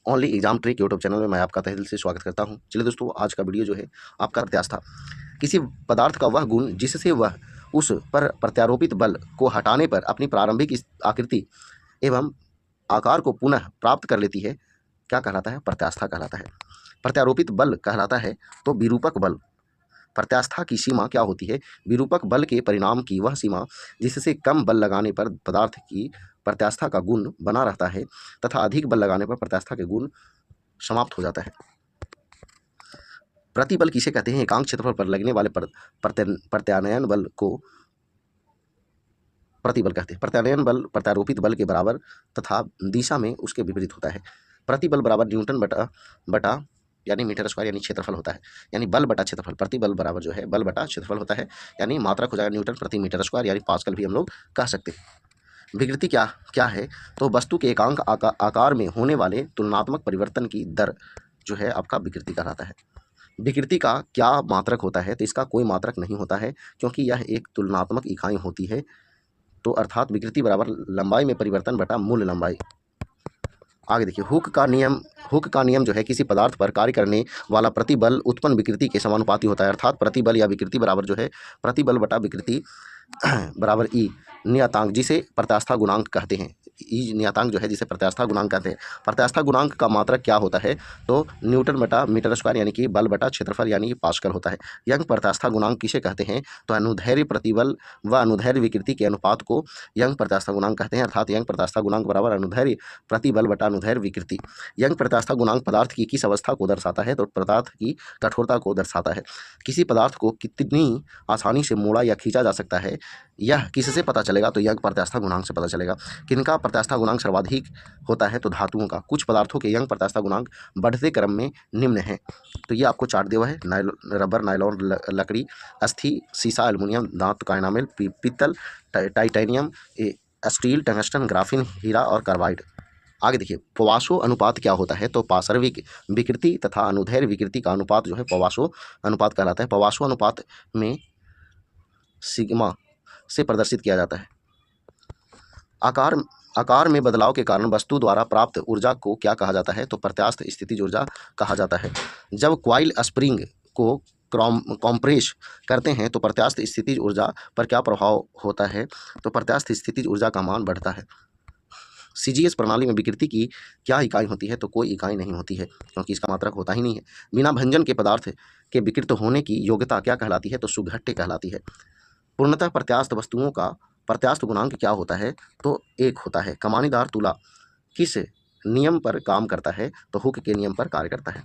Only exam trick YouTube channel में मैं आपका तहे दिल से स्वागत करता हूं। चलिए दोस्तों, आज का वीडियो जो है आपका प्रत्यास्थ था। किसी पदार्थ का वह गुण जिससे वह उस पर प्रत्यारोपित बल को हटाने पर अपनी प्रारंभिक आकृति एवं आकार को पुनः प्राप्त कर लेती है, क्या कहलाता है? प्रत्यास्था कहलाता है। प्रत्यारोपित बल कहलाता है तो विरूपक बल। प्रत्यास्था की सीमा क्या होती है? विरूपक बल के परिणाम की वह सीमा जिससे कम बल लगाने पर पदार्थ की प्रत्यास्था का गुण बना रहता है तथा अधिक बल लगाने पर प्रत्यास्था के गुण समाप्त हो जाता है। प्रतिबल किसे कहते हैं? एकांक क्षेत्रफल पर लगने वाले प्रत्यानयन बल को प्रतिबल कहते हैं। प्रत्यानयन बल प्रत्यारोपित बल के बराबर तथा दिशा में उसके विपरीत होता है। प्रतिबल बराबर न्यूटन बटा यानी मीटर स्क्वायर यानी क्षेत्रफल होता है, यानी बल बटा क्षेत्रफल। प्रतिबल बराबर जो है बल बटा क्षेत्रफल होता है, यानी मात्रक हो जाएगा न्यूटन प्रति मीटर स्क्वायर, यानी पास्कल भी हम लोग कह सकते हैं। विकृति क्या क्या है? तो वस्तु के एकांक आकार में होने वाले तुलनात्मक परिवर्तन की दर जो है आपका विकृति कहलाता है। विकृति का क्या मात्रक होता है? तो इसका कोई मात्रक नहीं होता है, क्योंकि यह एक तुलनात्मक इकाई होती है। तो अर्थात विकृति बराबर लंबाई में परिवर्तन बटा मूल लंबाई। आगे देखिए, हुक का नियम जो है किसी पदार्थ पर कार्य करने वाला प्रतिबल उत्पन्न विकृति के समानुपाती होता है। अर्थात प्रतिबल या विकृति बराबर जो है प्रतिबल बटा विकृति बराबर ई नियतांक, जिसे प्रत्यास्था गुणांक कहते हैं। ई नियतांक जो है जिसे प्रत्यास्था गुणांक कहते हैं। प्रत्यास्था गुणांक का मात्रक क्या होता है? तो न्यूटन बटा मीटर स्क्वायर यानी कि बल बटा क्षेत्रफल यानी कि पास्कल होता है। यंग प्रत्यास्था गुणांक किसे कहते हैं? तो अनुदैर्ध्य प्रतिबल व अनुदैर्ध्य विकृति के अनुपात को यंग प्रत्यास्था गुणांक कहते हैं। अर्थात यंग प्रत्यास्था गुणांक बराबर अनुदैर्ध्य प्रतिबल बटा अनुदैर्ध्य विकृति। यंग प्रत्यास्था गुणांक पदार्थ की किस अवस्था को दर्शाता है? तो पदार्थ की कठोरता को दर्शाता है। किसी पदार्थ को कितनी आसानी से मोड़ा या खींचा जा सकता है, यह किससे पता चलेगा? तो यंग प्रत्यास्था गुणांक से पता चलेगा। किनका प्रत्यास्था गुणांक सर्वाधिक होता है? तो धातुओं का। कुछ पदार्थों के यंग प्रत्यास्था गुणांक बढ़ते क्रम में निम्न है। तो ये आपको चार्ट दिया हुआ है। रबर, नायलॉन, लकड़ी, अस्थि, सीसा, एल्युमिनियम, धातु का एनामेल, पीतल, टाइटेनियम, स्टील, टंगस्टन, ग्राफीन, हीरा और कार्बाइड। आगे देखिए, पवासो अनुपात क्या होता है? तो पार्श्विक विकृति तथा अनुदैर्ध्य विकृति का अनुपात जो है पवासो अनुपात कहलाता है। पवासो अनुपात में सिग्मा से प्रदर्शित किया जाता है। आकार में बदलाव के कारण वस्तु द्वारा प्राप्त ऊर्जा को क्या कहा जाता है? तो प्रत्यास्थ स्थितिज ऊर्जा कहा जाता है। जब कॉइल स्प्रिंग को कॉम्प्रेस करते हैं तो प्रत्यास्थ स्थितिज ऊर्जा पर क्या प्रभाव होता है? तो प्रत्यास्थ स्थितिज ऊर्जा का मान बढ़ता है। सीजीएस प्रणाली में विकृति की क्या इकाई होती है? तो कोई इकाई नहीं होती है, क्योंकि इसका मात्रक होता ही नहीं है। बिना भंजन के पदार्थ के विकृत होने की योग्यता क्या कहलाती है? तो सुघट्य कहलाती है। पूर्णतः प्रत्यास्थ वस्तुओं का प्रत्यास्थ गुणांक क्या होता है? तो 1 होता है। कमानीदार तुला किस नियम पर काम करता है? तो हुक के नियम पर कार्य करता है।